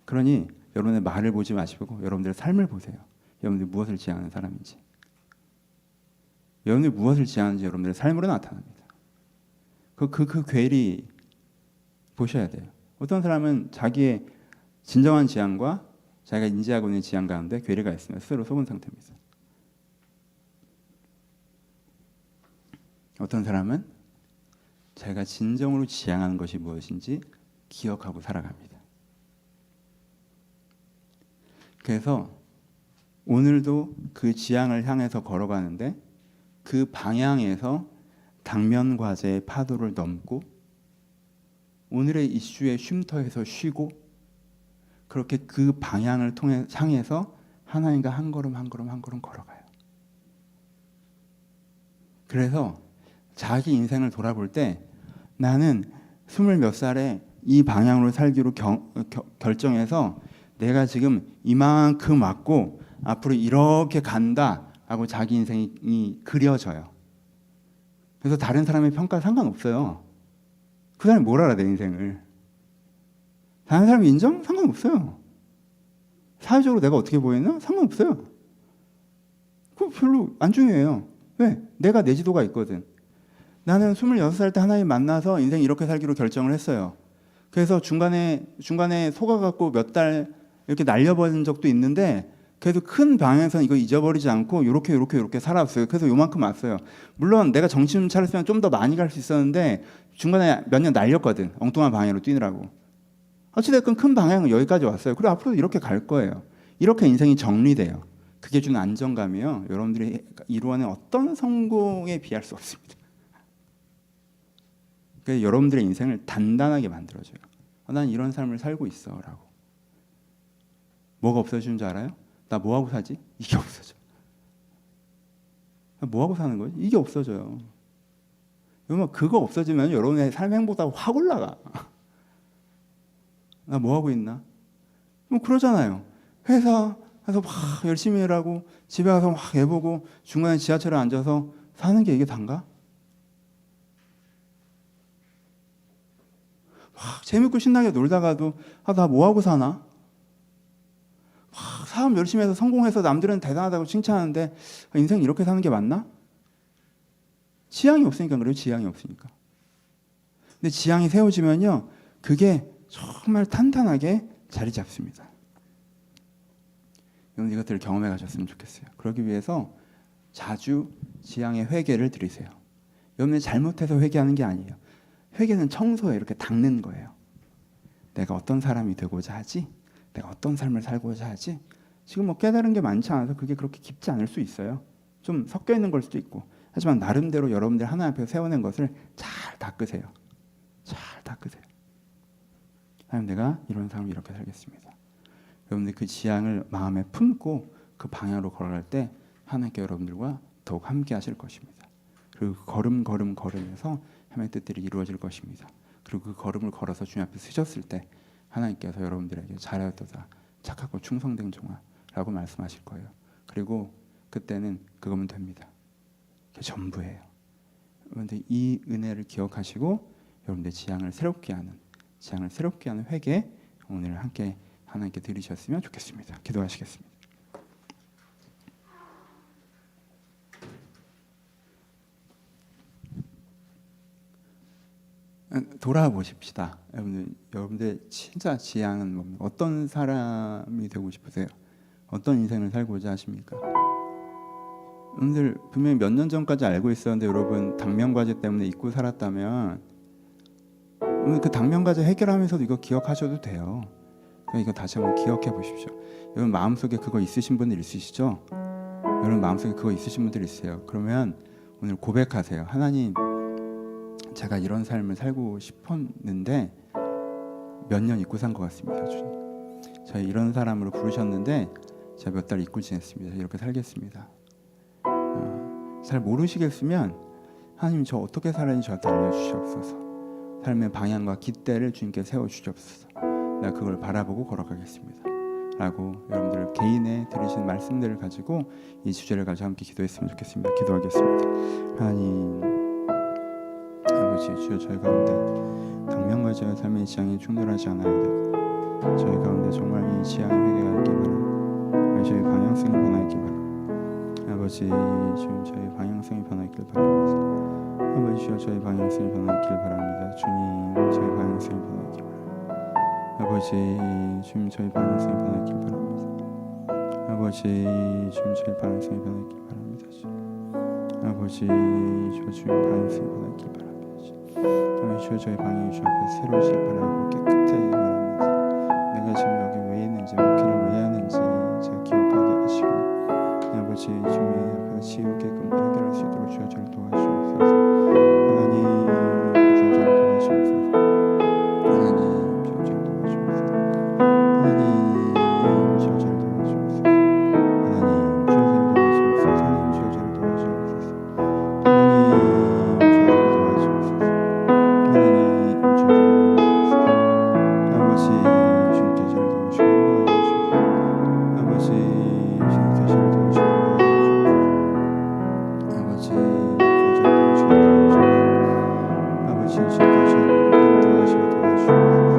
그러니 여러분의 말을 보지 마시고 여러분들의 삶을 보세요. 여러분들이 무엇을 지향하는 사람인지. 여러분들이 무엇을 지향하는지 여러분들의 삶으로 나타납니다. 그 괴리 보셔야 돼요. 어떤 사람은 자기의 진정한 지향과 자기가 인지하고 있는 지향 가운데 괴리가 있으면 스스로 속은 상태입니다. 어떤 사람은 자기가 진정으로 지향하는 것이 무엇인지 기억하고 살아갑니다. 그래서 오늘도 그 지향을 향해서 걸어가는데 그 방향에서 당면과제의 파도를 넘고 오늘의 이슈의 쉼터에서 쉬고 그렇게 그 방향을 향해서 하나님과 한 걸음 한 걸음 한 걸음 걸어가요. 그래서 자기 인생을 돌아볼 때 나는 20몇 살에 이 방향으로 살기로 결정해서 내가 지금 이만큼 왔고 앞으로 이렇게 간다 하고 자기 인생이 그려져요. 그래서 다른 사람의 평가 상관없어요. 그 사람이 뭘 알아 내 인생을. 다른 사람 인정? 상관없어요. 사회적으로 내가 어떻게 보이나? 상관없어요. 그거 별로 안 중요해요. 왜? 내가 내 지도가 있거든. 나는 26살 때 하나님 만나서 인생 이렇게 살기로 결정을 했어요. 그래서 중간에 속아갖고 몇 달 이렇게 날려버린 적도 있는데 그래도 큰 방향에서는 이거 잊어버리지 않고 이렇게 살아왔어요. 그래서 요만큼 왔어요. 물론 내가 정신 차렸으면 좀 더 많이 갈 수 있었는데 중간에 몇 년 날렸거든. 엉뚱한 방향으로 뛰느라고. 어찌됐건 큰 방향은 여기까지 왔어요. 그리고 앞으로도 이렇게 갈 거예요. 이렇게 인생이 정리돼요. 그게 주는 안정감이요. 여러분들이 이루어낸 어떤 성공에 비할 수 없습니다. 그래서 여러분들의 인생을 단단하게 만들어줘요. 난 이런 삶을 살고 있어 라고. 뭐가 없어지는 줄 알아요? 나 뭐하고 사지? 이게 없어져. 뭐하고 사는 거지? 이게 없어져요. 여러분 그거 없어지면 여러분의 삶 행보다 확 올라가. 나 뭐하고 있나? 뭐 그러잖아요. 회사 가서 막 열심히 일하고 집에 가서 막 애보고 중간에 지하철에 앉아서 사는 게 이게 단가? 막 재밌고 신나게 놀다가도 나 뭐하고 사나? 막 사업 열심히 해서 성공해서 남들은 대단하다고 칭찬하는데 인생 이렇게 사는 게 맞나? 지향이 없으니까 그래요. 지향이 없으니까. 근데 지향이 세워지면요. 그게 정말 탄탄하게 자리 잡습니다. 여러분 이것들을 경험해 가셨으면 좋겠어요. 그러기 위해서 자주 지향의 회개를 드리세요. 여러분이 잘못해서 회개하는 게 아니에요. 회개는 청소에 이렇게 닦는 거예요. 내가 어떤 사람이 되고자 하지? 내가 어떤 삶을 살고자 하지? 지금 뭐 깨달은 게 많지 않아서 그게 그렇게 깊지 않을 수 있어요. 좀 섞여 있는 걸 수도 있고. 하지만 나름대로 여러분들 하나님 앞에 세워낸 것을 잘 닦으세요. 잘 닦으세요. 하나님 내가 이런 삶을 이렇게 살겠습니다. 여러분들 그 지향을 마음에 품고 그 방향으로 걸어갈 때 하나님께 여러분들과 더욱 함께 하실 것입니다. 그리고 걸음에서 하나님의 뜻들이 이루어질 것입니다. 그리고 그 걸음을 걸어서 주님 앞에 서셨을 때 하나님께서 여러분들에게 잘하였도다 착하고 충성된 종아라고 말씀하실 거예요. 그리고 그때는 그거면 됩니다. 그게 전부예요. 그런데 이 은혜를 기억하시고 여러분들 지향을 새롭게 하는 회개 오늘 함께 하나님께 드리셨으면 좋겠습니다. 기도하시겠습니다. 돌아보십시다. 여러분들 진짜 지향은 뭡니까? 어떤 사람이 되고 싶으세요? 어떤 인생을 살고자 하십니까? 여러분들 분명히 몇 년 전까지 알고 있었는데 여러분 당면과제 때문에 잊고 살았다면 그 당면과제 해결하면서도 이거 기억하셔도 돼요. 그러니까 이거 다시 한번 기억해 보십시오. 여러분 마음속에 그거 있으신 분들 있으시죠? 여러분 마음속에 그거 있으신 분들 있으세요. 그러면 오늘 고백하세요. 하나님, 제가 이런 삶을 살고 싶었는데 몇 년 잊고 산 것 같습니다. 주님, 저희 이런 사람으로 부르셨는데 제가 몇 달 잊고 지냈습니다. 이렇게 살겠습니다. 잘 모르시겠으면 하나님 저 어떻게 살았는지 저한테 알려주시옵소서. 삶의 방향과 깃대를 주님께 세워주시옵소서. 내가 그걸 바라보고 걸어가겠습니다 라고 여러분들 개인의 들으신 말씀들을 가지고 이 주제를 가지고 함께 기도했으면 좋겠습니다. 기도하겠습니다. 하나님 아버지, 주여 저희 가운데 당면과제와 삶의 지향이 충돌하지 않아야 되고 저희 가운데 정말 이 지향의 회개가 있기 바랍니다. 저희 방향성이 변화있기 바랍니다. 아버지, 주님 저희 방향성이 변화있길 바랍니다. 아버지, 주여 저희 방향성이 변화있길 바랍니다. 주님 저희 방향성이 변화있길 바랍니다. 아버지, 주님 저희 방향성이 변화있길 바랍니다. 아버지, 주님 저희 방향성이 변화있길 바랍니다. 아버지, 주여 주님 방향성이 변화있길 바랍니다. 아버지, 주여 저희 방향이 주 앞에 새로우시길 바라고 깨끗하게 바랍니다. 내가 지금 여기 왜 있는지, 목회를 왜 하는지 제가 기억하게 하시고 아버지, 주님 앞에서 지우게끔 해결할 수 있도록 주여 저를 도와주옵소서. 하나님, 주여 저를 도와주옵소서. 하나님, 주여 저를 도와주옵소서. 하나님, 주여 저를 도와주옵소서. 하나님, 주여 저를 도와주옵소서. 하나님, 주여 저를 도와주옵소서. 하나님, 주여 저를 도와주옵소서. 하나님, 주여 저를 도와주옵소서. 아버지, 주님께 저를 도우시고 인도하시옵소서. 아버지, 주님께 저를 도우시고 아버지, 주여 저를 도우시고 인도하시옵소서. 아버지, 주님께 저를 인도하시고 도와주옵소서. 아버지, 주여 저희들을 인도하시고 도와주옵소서.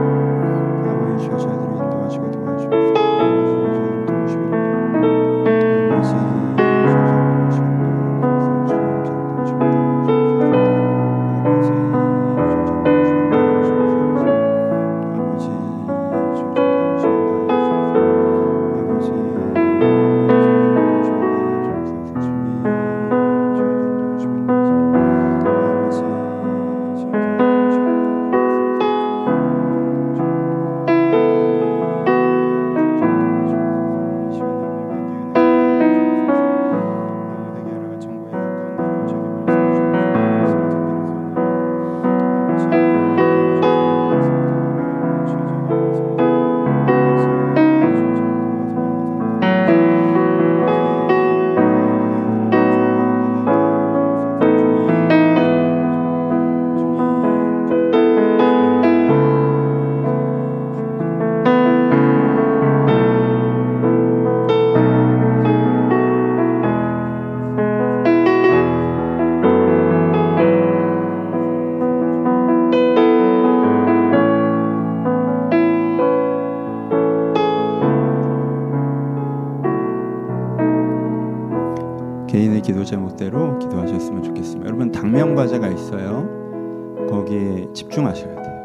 아버지, 주여 저희들을 도우시고 아버지, 주여 저를 도우시고 인도하소서. 주님 저를 도우시고 도와주옵소서. 아버지, 주여 저를 도우시고 도와주옵소서. 아버지, 주여 저를 도우시고 도와주옵소서. 아버지, 주여 저를 도우시고 도와주옵소서. 주님 주여 저를 도우시고 인도하소서. 아버지, 주여 저를 도우시고 개인의 기도 제목대로 기도하셨으면 좋겠습니다. 여러분 당면과제가 있어요. 거기에 집중하셔야 돼요.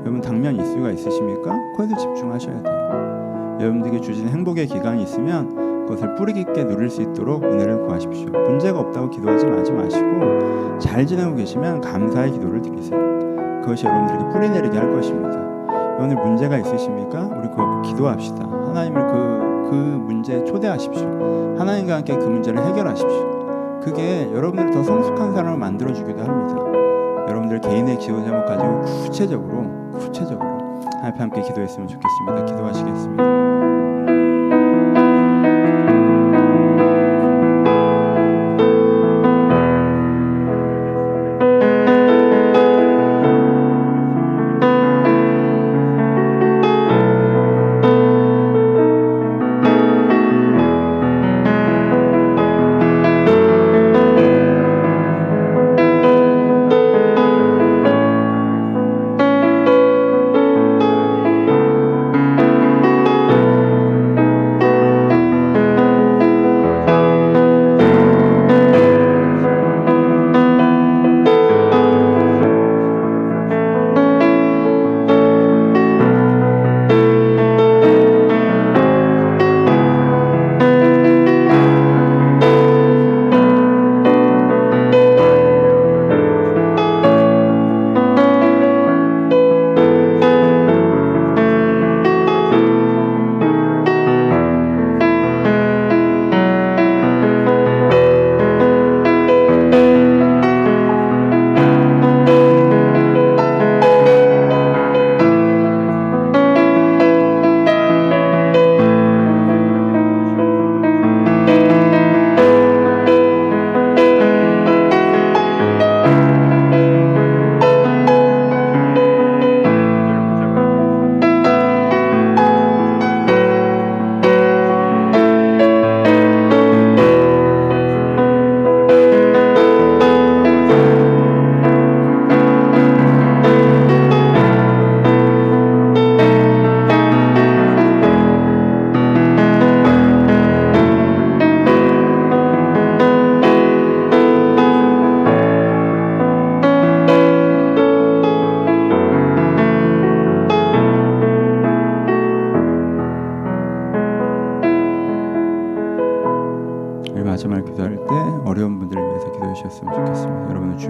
여러분 당면 이슈가 있으십니까? 거기서 집중하셔야 돼요. 여러분들에게 주신 행복의 기간이 있으면 그것을 뿌리 깊게 누릴 수 있도록 은혜를 구하십시오. 문제가 없다고 기도하지 마시고 잘 지내고 계시면 감사의 기도를 드리세요. 그것이 여러분들에게 뿌리 내리게 할 것입니다. 오늘 문제가 있으십니까? 우리 그거 기도합시다. 하나님을 그 문제에 초대하십시오. 하나님과 함께 그 문제를 해결하십시오. 그게 여러분들을 더 성숙한 사람을 만들어주기도 합니다. 여러분들 개인의 기도 제목 가지고 구체적으로 하나님 함께 기도했으면 좋겠습니다. 기도하시겠습니다.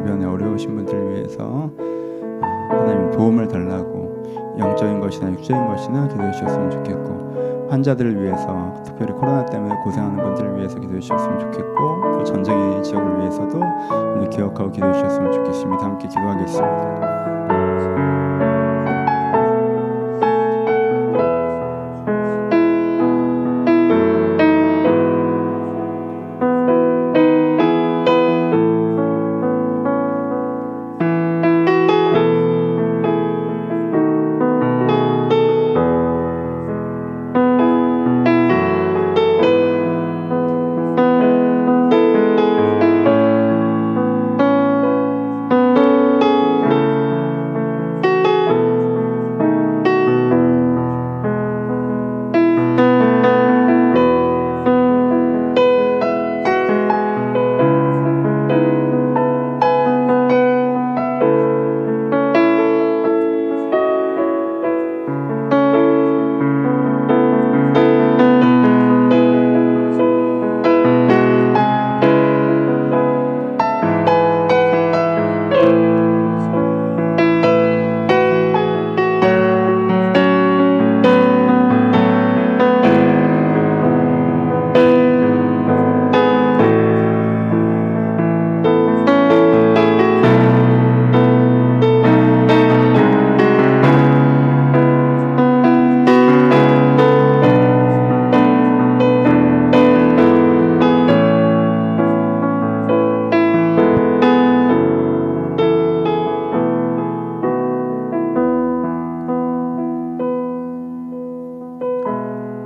주변에 어려우신 분들을 위해서 하나님 도움을 달라고 영적인 것이나 육적인 것이나 기도해 주셨으면 좋겠고, 환자들을 위해서 특별히 코로나 때문에 고생하는 분들을 위해서 기도해 주셨으면 좋겠고, 또 전쟁의 지역을 위해서도 오늘 기억하고 기도해 주셨으면 좋겠습니다. 함께 기도하겠습니다.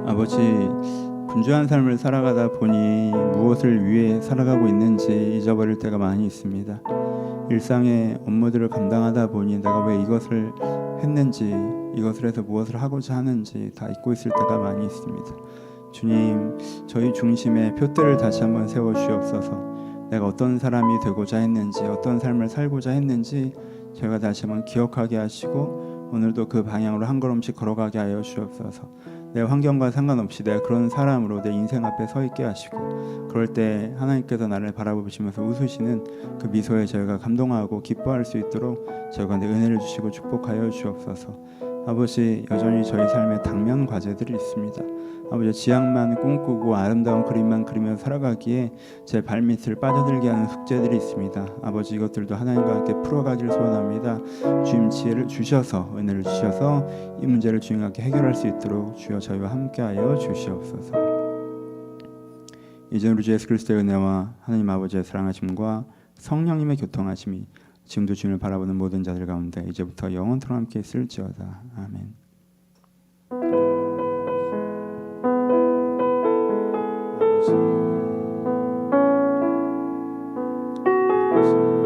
아버지, 분주한 삶을 살아가다 보니 무엇을 위해 살아가고 있는지 잊어버릴 때가 많이 있습니다. 일상의 업무들을 감당하다 보니 내가 왜 이것을 했는지, 이것을 해서 무엇을 하고자 하는지 다 잊고 있을 때가 많이 있습니다. 주님, 저희 중심에 표대를 다시 한번 세워 주옵소서. 내가 어떤 사람이 되고자 했는지, 어떤 삶을 살고자 했는지 저희가 다시 한번 기억하게 하시고, 오늘도 그 방향으로 한 걸음씩 걸어가게 하여 주옵소서. 내 환경과 상관없이 내가 그런 사람으로 내 인생 앞에 서 있게 하시고, 그럴 때 하나님께서 나를 바라보시면서 웃으시는 그 미소에 저희가 감동하고 기뻐할 수 있도록 저희가 은혜를 주시고 축복하여 주옵소서. 아버지, 여전히 저희 삶에 당면 과제들이 있습니다. 아버지, 지향만 꿈꾸고 아름다운 그림만 그리며 살아가기에 제 발밑을 빠져들게 하는 숙제들이 있습니다. 아버지, 이것들도 하나님과 함께 풀어가기를 소원합니다. 주님 지혜를 주셔서, 은혜를 주셔서 이 문제를 주님과 해결할 수 있도록 주여 저희와 함께하여 주시옵소서. 이제 우리 주 예수 그리스도의 은혜와 하나님 아버지의 사랑하심과 성령님의 교통하심이 지금도 주님을 바라보는 모든 자들 가운데 이제부터 영원토록 함께 있을지어다. 아멘. 아버지,